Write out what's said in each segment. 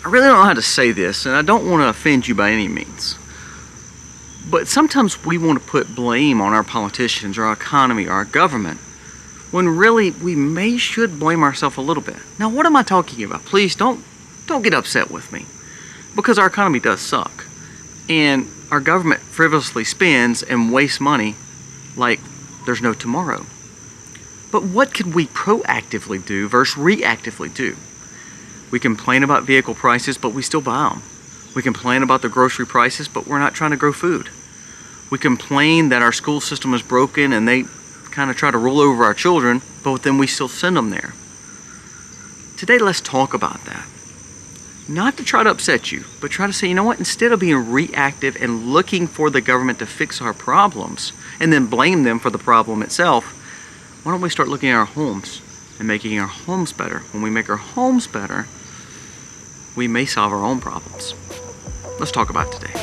I really don't know how to say this, and I don't want to offend you by any means. But sometimes we want to put blame on our politicians or our economy or our government, when really we should blame ourselves a little bit. Now, what am I talking about? Please don't get upset with me, because our economy does suck, and our government frivolously spends and wastes money like there's no tomorrow. But what can we proactively do versus reactively do? We complain about vehicle prices, but we still buy them. We complain about the grocery prices, but we're not trying to grow food. We complain that our school system is broken and they kind of try to rule over our children, but then we still send them there. Today, let's talk about that. Not to try to upset you, but try to say, you know what, instead of being reactive and looking for the government to fix our problems and then blame them for the problem itself, why don't we start looking at our homes and making our homes better? When we make our homes better, we may solve our own problems. Let's talk about it today.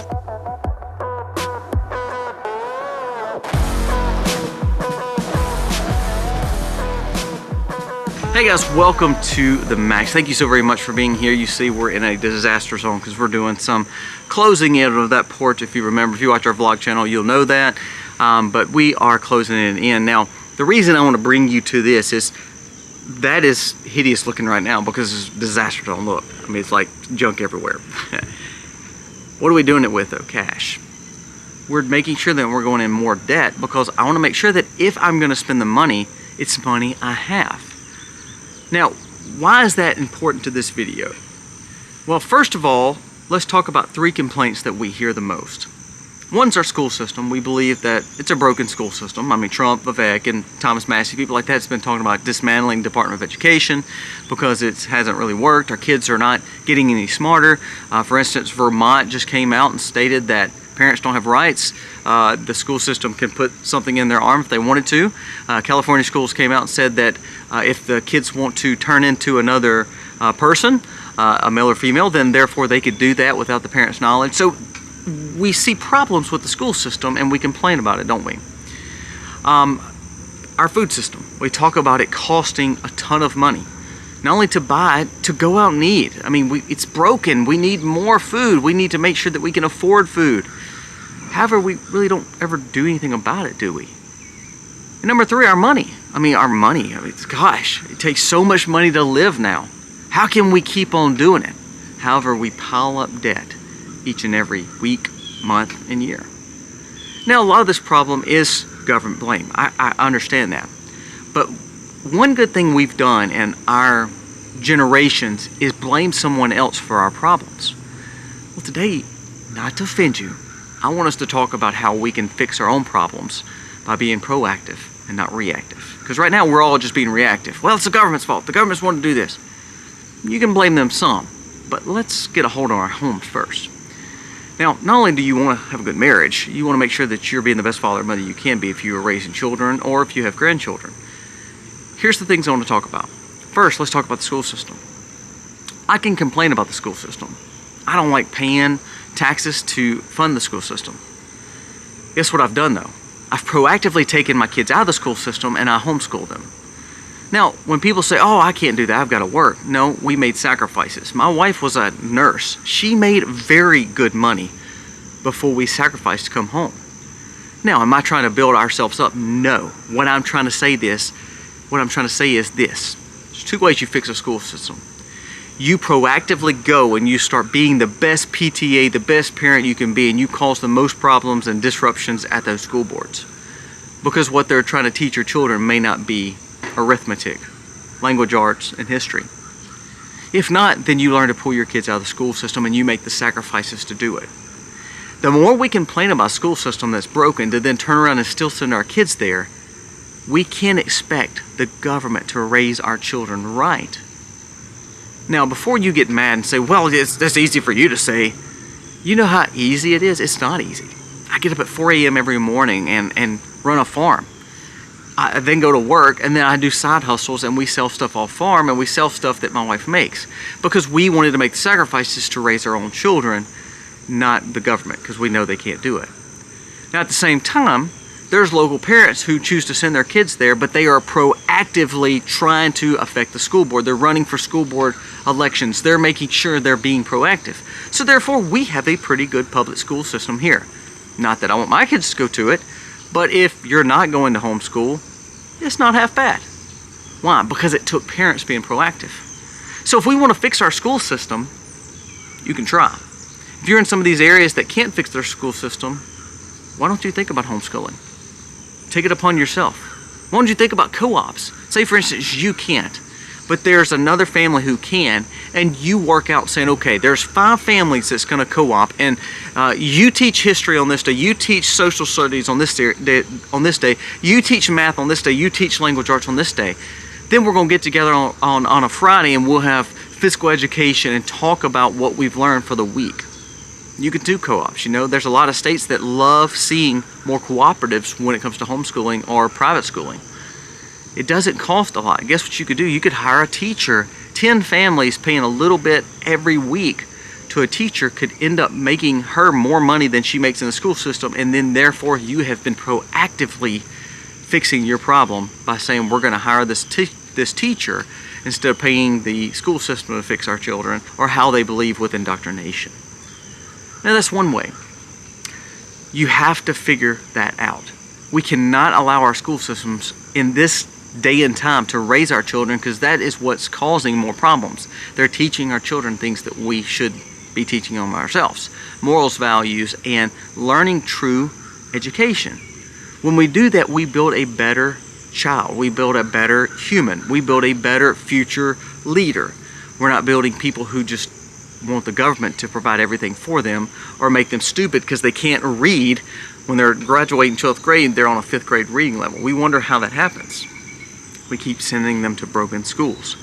Hey guys, welcome to the Max. Thank you so very much for being here. You see we're in a disaster zone because we're doing some closing in of that porch. If you remember, if you watch our vlog channel, you'll know that. But we are closing it in. Now, the reason I want to bring you to this is that is hideous looking right now because it's disaster zone. Look, I mean, it's like junk everywhere. What are we doing it with though? Cash. We're making sure that we're going in more debt because I want to make sure that if I'm going to spend the money, it's money I have. Now, why is that important to this video? Well, first of all, let's talk about 3 complaints that we hear the most. One's our school system. We believe that it's a broken school system. I mean, Trump, Vivek, and Thomas Massey, people like that has been talking about dismantling Department of Education because it hasn't really worked. Our kids are not getting any smarter. For instance, Vermont just came out and stated that parents don't have rights. The school system can put something in their arm if they wanted to. California schools came out and said that if the kids want to turn into another person, a male or female, then therefore they could do that without the parents' knowledge. So we see problems with the school system and we complain about it, don't we? Our food system, we talk about it costing a ton of money. Not only to buy, to go out and eat. I mean, it's broken. We need more food. We need to make sure that we can afford food. However, we really don't ever do anything about it, do we? And number 3, our money. I mean, gosh, it takes so much money to live now. How can we keep on doing it? However, we pile up debt each and every week, month, and year. Now, a lot of this problem is government blame. I understand that. But one good thing we've done in our generations is blame someone else for our problems. Well, today, not to offend you, I want us to talk about how we can fix our own problems by being proactive and not reactive. Because right now, we're all just being reactive. Well, it's the government's fault. The government's wanting to do this. You can blame them some, but let's get a hold on our homes first. Now, not only do you want to have a good marriage, you want to make sure that you're being the best father or mother you can be if you are raising children or if you have grandchildren. Here's the things I want to talk about. First, let's talk about the school system. I can complain about the school system. I don't like paying taxes to fund the school system. Guess what I've done though? I've proactively taken my kids out of the school system and I homeschool them. Now, when people say, oh, I can't do that, I've got to work. No, we made sacrifices. My wife was a nurse. She made very good money before we sacrificed to come home. Now, am I trying to build ourselves up? No. What I'm trying to say is this. There's 2 ways you fix a school system. You proactively go and you start being the best PTA, the best parent you can be, and you cause the most problems and disruptions at those school boards. Because what they're trying to teach your children may not be arithmetic, language arts, and history. If not, then you learn to pull your kids out of the school system and you make the sacrifices to do it. The more we complain about a school system that's broken to then turn around and still send our kids there, we can expect the government to raise our children right. Now, before you get mad and say, well, that's easy for you to say, you know how easy it is? It's not easy. I get up at 4 a.m. every morning and run a farm. I then go to work and then I do side hustles and we sell stuff off farm and we sell stuff that my wife makes because we wanted to make the sacrifices to raise our own children, not the government, because we know they can't do it. Now, at the same time, There's local parents who choose to send their kids there, but they are proactively trying to affect the school board. They're running for school board elections. They're making sure they're being proactive. So therefore, we have a pretty good public school system here. Not that I want my kids to go to it, but if you're not going to homeschool, it's not half bad. Why? Because it took parents being proactive. So if we want to fix our school system, you can try. If you're in some of these areas that can't fix their school system, why don't you think about homeschooling? Take it upon yourself. Why don't you think about co-ops? Say, for instance, you can't, but there's another family who can, and you work out saying, okay, there's 5 families that's going to co-op, and you teach history on this day, you teach social studies on this day, you teach math on this day, you teach language arts on this day. Then we're going to get together on a Friday, and we'll have physical education and talk about what we've learned for the week. You could do co-ops. You know, there's a lot of states that love seeing more cooperatives when it comes to homeschooling or private schooling. It doesn't cost a lot. Guess what you could do? You could hire a teacher. 10 families paying a little bit every week to a teacher could end up making her more money than she makes in the school system, and then therefore you have been proactively fixing your problem by saying we're going to hire this teacher instead of paying the school system to fix our children or how they believe with indoctrination. Now that's one way. You have to figure that out. We cannot allow our school systems in this day and time to raise our children, because that is what's causing more problems. They're teaching our children things that we should be teaching them ourselves. Morals, values, and learning true education. When we do that, we build a better child. We build a better human. We build a better future leader. We're not building people who just want the government to provide everything for them or make them stupid because they can't read. When they're graduating 12th grade, they're on a 5th grade reading level. We wonder how that happens. We keep sending them to broken schools.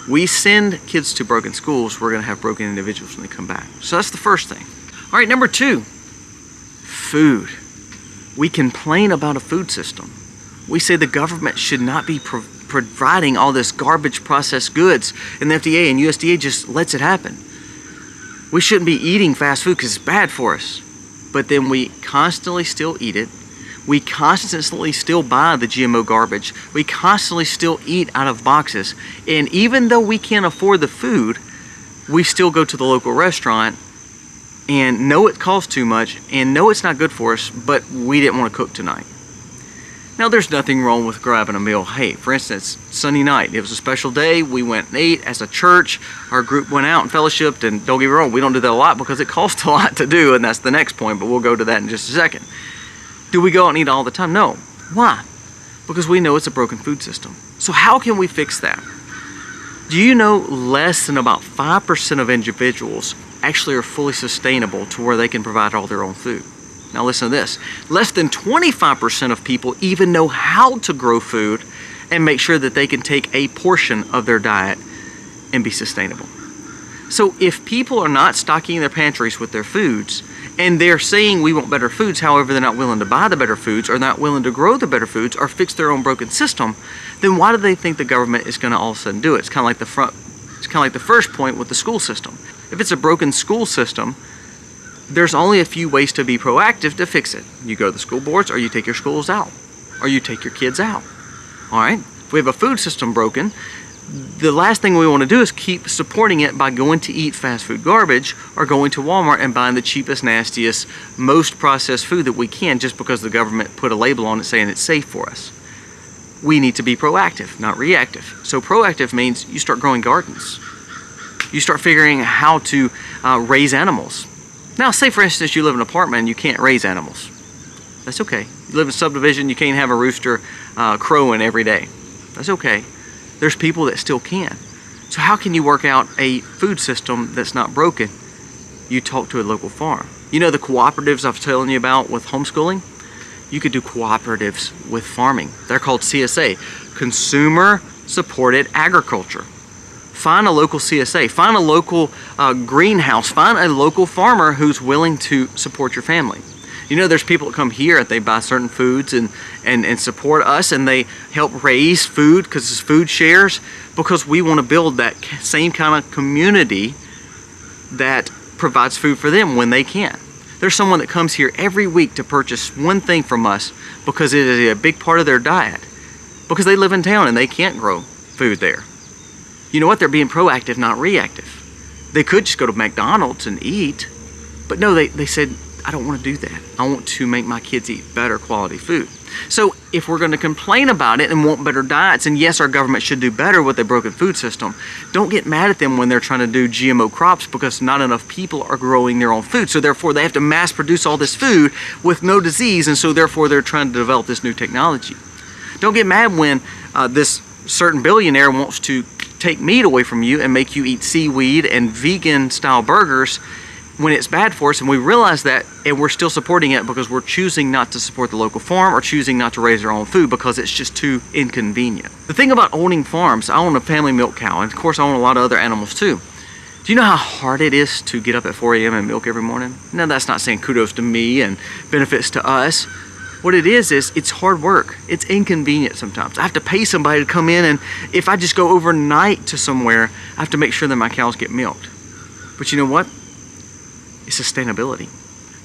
We send kids to broken schools, we're going to have broken individuals when they come back. So that's the first thing. All right, number 2, food. We complain about a food system. We say the government should not be providing all this garbage processed goods, and the FDA and USDA just lets it happen. We shouldn't be eating fast food because it's bad for us. But then we constantly still eat it. We constantly still buy the GMO garbage. We constantly still eat out of boxes. And even though we can't afford the food, we still go to the local restaurant and know it costs too much and know it's not good for us, but we didn't want to cook tonight. Now, there's nothing wrong with grabbing a meal. Hey, for instance, Sunday night, it was a special day. We went and ate as a church. Our group went out and fellowshipped, and don't get me wrong, we don't do that a lot because it costs a lot to do, and that's the next point, but we'll go to that in just a second. Do we go out and eat all the time? No. Why? Because we know it's a broken food system. So how can we fix that? Do you know less than about 5% of individuals actually are fully sustainable to where they can provide all their own food? Now listen to this. Less than 25% of people even know how to grow food and make sure that they can take a portion of their diet and be sustainable. So if people are not stocking their pantries with their foods, and they're saying we want better foods, however they're not willing to buy the better foods or not willing to grow the better foods or fix their own broken system, then why do they think the government is going to all of a sudden do it? It's kind of like the first point with the school system. If it's a broken school system, there's only a few ways to be proactive to fix it. You go to the school boards, or you take your schools out, or you take your kids out. All right? If we have a food system broken, the last thing we want to do is keep supporting it by going to eat fast food garbage or going to Walmart and buying the cheapest, nastiest, most processed food that we can just because the government put a label on it saying it's safe for us. We need to be proactive, not reactive. So proactive means you start growing gardens. You start figuring out how to raise animals. Now, say for instance you live in an apartment and you can't raise animals. That's okay. You live in a subdivision, you can't have a rooster crowing every day. That's okay. There's people that still can. So how can you work out a food system that's not broken? You talk to a local farm. You know the cooperatives I was telling you about with homeschooling? You could do cooperatives with farming. They're called CSA, Consumer Supported Agriculture. Find a local CSA, find a local greenhouse, find a local farmer who's willing to support your family. You know, there's people that come here, they buy certain foods and support us, and they help raise food because it's food shares, because we want to build that same kind of community that provides food for them when they can. There's someone that comes here every week to purchase one thing from us because it is a big part of their diet, because they live in town and they can't grow food there. You know what? They're being proactive, not reactive. They could just go to McDonald's and eat, but no, they said, I don't want to do that. I want to make my kids eat better quality food. So if we're going to complain about it and want better diets, and yes, our government should do better with a broken food system, don't get mad at them when they're trying to do GMO crops, because not enough people are growing their own food. So therefore they have to mass produce all this food with no disease, and so therefore they're trying to develop this new technology. Don't get mad when this certain billionaire wants to take meat away from you and make you eat seaweed and vegan style burgers when it's bad for us, and we realize that, and we're still supporting it because we're choosing not to support the local farm or choosing not to raise our own food because it's just too inconvenient. The thing about owning farms, I own a family milk cow, and of course I own a lot of other animals too. Do you know how hard it is to get up at 4 a.m. and milk every morning? No, that's not saying kudos to me and benefits to us. What it is it's hard work. It's inconvenient sometimes. I have to pay somebody to come in, and if I just go overnight to somewhere, I have to make sure that my cows get milked. But you know what? It's sustainability.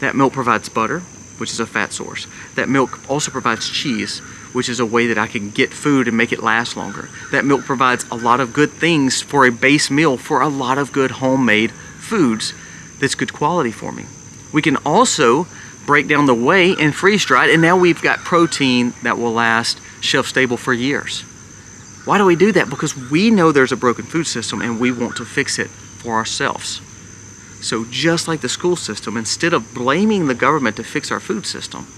That milk provides butter, which is a fat source. That milk also provides cheese, which is a way that I can get food and make it last longer. That milk provides a lot of good things for a base meal for a lot of good homemade foods that's good quality for me. We can also break down the whey and freeze dry it, and now we've got protein that will last shelf stable for years. Why do we do that? Because we know there's a broken food system and we want to fix it for ourselves. So just like the school system, instead of blaming the government to fix our food system,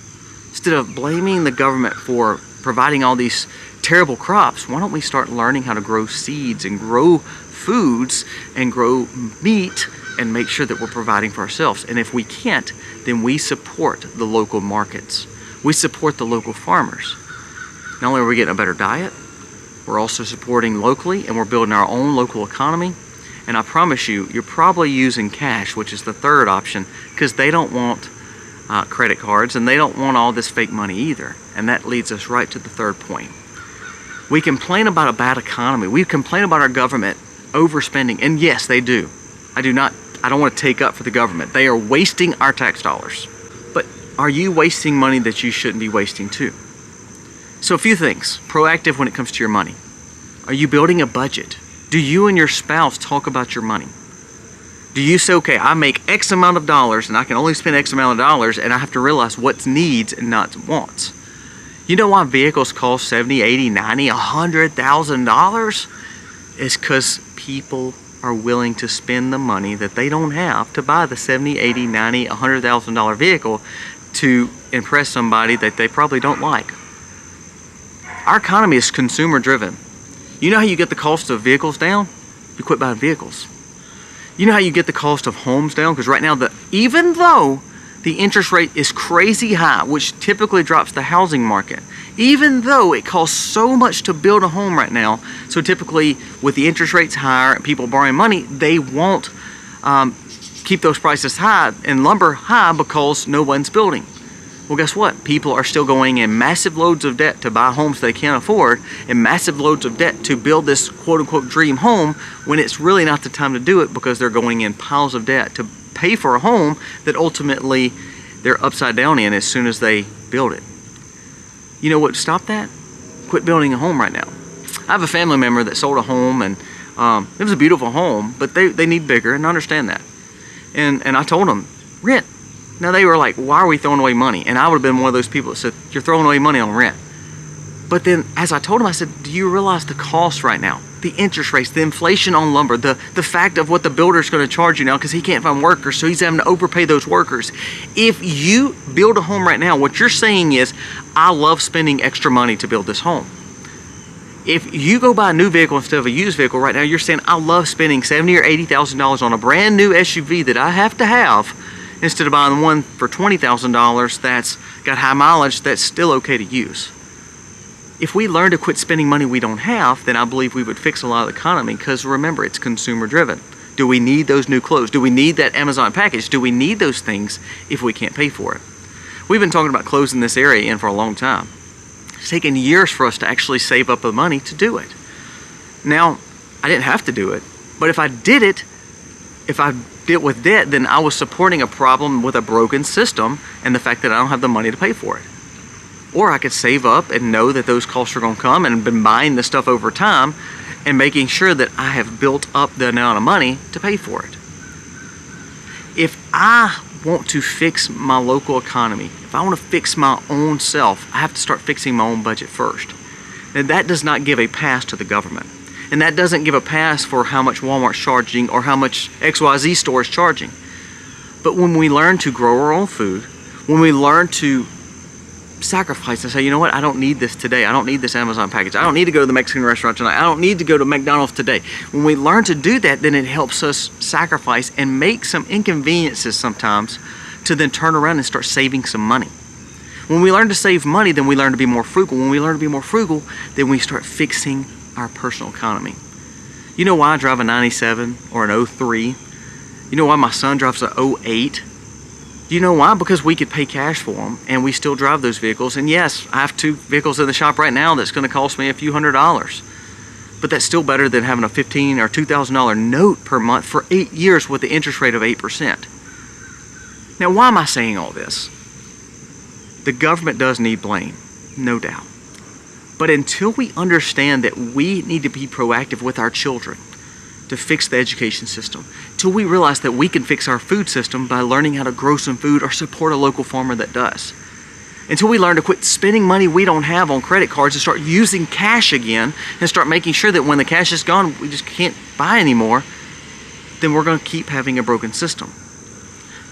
instead of blaming the government for providing all these terrible crops, why don't we start learning how to grow seeds and grow foods and grow meat and make sure that we're providing for ourselves? And if we can't, then we support the local markets. We support the local farmers. Not only are we getting a better diet, we're also supporting locally, and we're building our own local economy. And I promise you, you're probably using cash, which is the third option, because they don't want credit cards and they don't want all this fake money either. And that leads us right to the third point. We complain about a bad economy. We complain about our government overspending, and yes, they do. I don't want to take up for the government. They are wasting our tax dollars. But are you wasting money that you shouldn't be wasting too? So a few things. Proactive when it comes to your money. Are you building a budget? Do you and your spouse talk about your money? Do you say, okay, I make X amount of dollars and I can only spend X amount of dollars, and I have to realize what's needs and not wants? You know why vehicles cost $70, $80, $90, $100,000? It's because people are willing to spend the money that they don't have to buy the $70, $80, $90, $100,000 vehicle to impress somebody that they probably don't like. Our economy is consumer driven. You know how you get the cost of vehicles down? You quit buying vehicles. You know how you get the cost of homes down? Because right now, even though the interest rate is crazy high, which typically drops the housing market, even though it costs so much to build a home right now, so typically with the interest rates higher and people borrowing money, they won't keep those prices high and lumber high because no one's building. Well, guess what? People are still going in massive loads of debt to buy homes they can't afford, and massive loads of debt to build this quote-unquote dream home, when it's really not the time to do it, because they're going in piles of debt to pay for a home that ultimately they're upside down in as soon as they build it. You know what? Stop that. Quit building a home right now. I have a family member that sold a home, and it was a beautiful home, but they need bigger, and I understand that. And I told them, rent. Now they were like, why are we throwing away money? And I would have been one of those people that said, you're throwing away money on rent. But then as I told him, I said, do you realize the cost right now? The interest rates, the inflation on lumber, the fact of what the builder's going to charge you now because he can't find workers, so he's having to overpay those workers. If you build a home right now, what you're saying is, I love spending extra money to build this home. If you go buy a new vehicle instead of a used vehicle right now, you're saying, I love spending $70,000 or $80,000 on a brand new SUV that I have to have, instead of buying one for $20,000 that's got high mileage that's still okay to use. If we learn to quit spending money we don't have, then I believe we would fix a lot of the economy, because remember, it's consumer driven. Do we need those new clothes? Do we need that Amazon package? Do we need those things if we can't pay for it? We've been talking about closing this area in for a long time. It's taken years for us to actually save up the money to do it. Now, I didn't have to do it, but if I did it with debt, then I was supporting a problem with a broken system and the fact that I don't have the money to pay for it. Or I could save up and know that those costs are going to come, and been buying the stuff over time and making sure that I have built up the amount of money to pay for it. If I want to fix my local economy, if I want to fix my own self, I have to start fixing my own budget first. And that does not give a pass to the government. And that doesn't give a pass for how much Walmart's charging or how much XYZ store is charging. But when we learn to grow our own food, when we learn to sacrifice and say, you know what, I don't need this today. I don't need this Amazon package. I don't need to go to the Mexican restaurant tonight. I don't need to go to McDonald's today. When we learn to do that, then it helps us sacrifice and make some inconveniences sometimes to then turn around and start saving some money. When we learn to save money, then we learn to be more frugal. When we learn to be more frugal, then we start fixing our personal economy. You know why I drive a 97 or an 03? You know why my son drives a 08? Do you know why? Because we could pay cash for them and we still drive those vehicles. And yes, I have 2 vehicles in the shop right now that's going to cost me a few $100s. But that's still better than having a $1,500 or $2,000 note per month for 8 years with the interest rate of 8%. Now, why am I saying all this? The government does need blame, no doubt. But until we understand that we need to be proactive with our children to fix the education system, till we realize that we can fix our food system by learning how to grow some food or support a local farmer that does, until we learn to quit spending money we don't have on credit cards and start using cash again and start making sure that when the cash is gone, we just can't buy anymore, then we're going to keep having a broken system.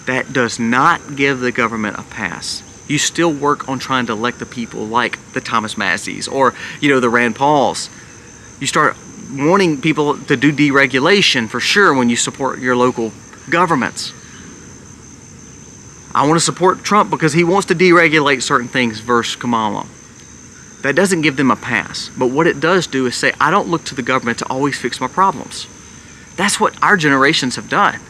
That does not give the government a pass. You still work on trying to elect the people like the Thomas Masseys or, the Rand Pauls. You start wanting people to do deregulation for sure when you support your local governments. I want to support Trump because he wants to deregulate certain things versus Kamala. That doesn't give them a pass. But what it does do is say, I don't look to the government to always fix my problems. That's what our generations have done.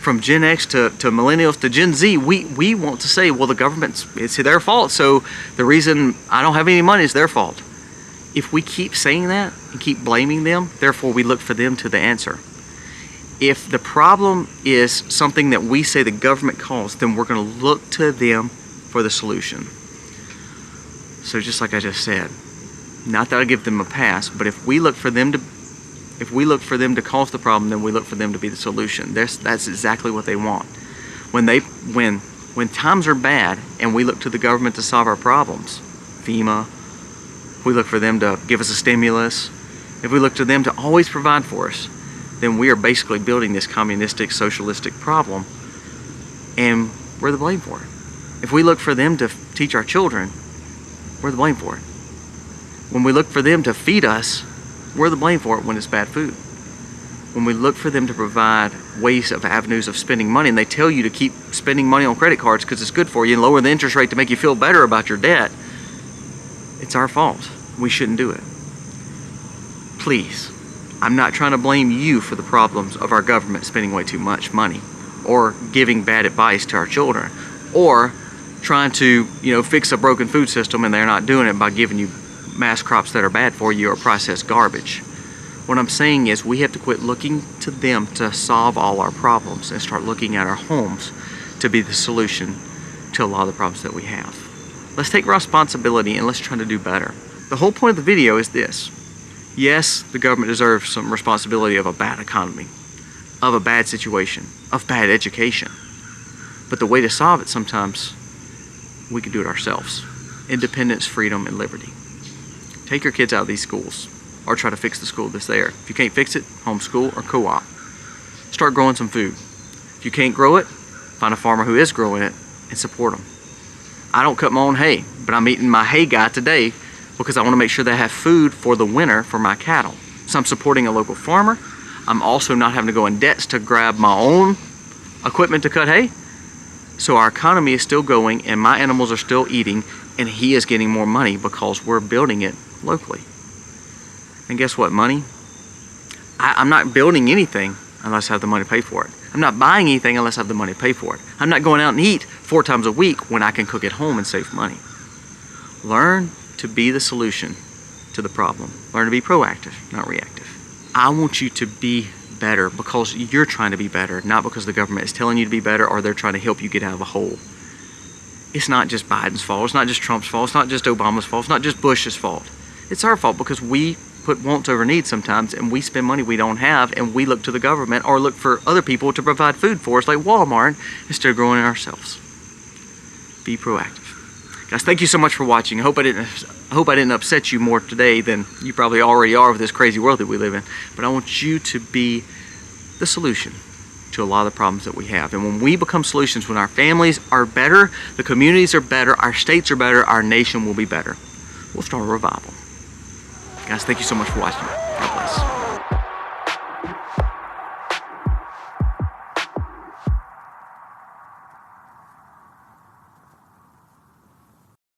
From Gen X to millennials to Gen Z, we want to say, well, the government's, it's their fault, so the reason I don't have any money is their fault. If we keep saying that and keep blaming them, therefore we look for them to the answer. If the problem is something that we say the government caused, then we're going to look to them for the solution. So just like I just said, not that I give them a pass, but if we look for them to cause the problem, then we look for them to be the solution. That's exactly what they want. When times are bad and we look to the government to solve our problems, FEMA, we look for them to give us a stimulus, if we look to them to always provide for us, then we are basically building this communistic, socialistic problem, and we're the blame for it. If we look for them to teach our children, we're the blame for it. When we look for them to feed us, we're the blame for it when it's bad food. When we look for them to provide ways of avenues of spending money, and they tell you to keep spending money on credit cards because it's good for you and lower the interest rate to make you feel better about your debt, it's our fault. We shouldn't do it. Please, I'm not trying to blame you for the problems of our government spending way too much money or giving bad advice to our children or trying to, fix a broken food system and they're not doing it by giving you mass crops that are bad for you or processed garbage. What I'm saying is we have to quit looking to them to solve all our problems and start looking at our homes to be the solution to a lot of the problems that we have. Let's take responsibility and let's try to do better. The whole point of the video is this. Yes, the government deserves some responsibility of a bad economy, of a bad situation, of bad education. But the way to solve it sometimes, we can do it ourselves. Independence, freedom, and liberty. Take your kids out of these schools or try to fix the school that's there. If you can't fix it, homeschool or co-op. Start growing some food. If you can't grow it, find a farmer who is growing it and support them. I don't cut my own hay, but I'm eating my hay guy today because I want to make sure that I have food for the winter for my cattle. So I'm supporting a local farmer. I'm also not having to go in debts to grab my own equipment to cut hay. So our economy is still going and my animals are still eating and he is getting more money because we're building it locally. And guess what, money? I'm not building anything unless I have the money to pay for it. I'm not buying anything unless I have the money to pay for it. I'm not going out and eat 4 times a week when I can cook at home and save money. Learn to be the solution to the problem. Learn to be proactive, not reactive. I want you to be better because you're trying to be better, not because the government is telling you to be better or they're trying to help you get out of a hole. It's not just Biden's fault. It's not just Trump's fault. It's not just Obama's fault. It's not just Bush's fault. It's our fault because we put wants over needs sometimes, and we spend money we don't have, and we look to the government or look for other people to provide food for us, like Walmart, instead of growing it ourselves. Be proactive. Guys, thank you so much for watching. I hope I didn't upset you more today than you probably already are with this crazy world that we live in. But I want you to be the solution to a lot of the problems that we have. And when we become solutions, when our families are better, the communities are better, our states are better, our nation will be better. We'll start a revival. Guys, thank you so much for watching.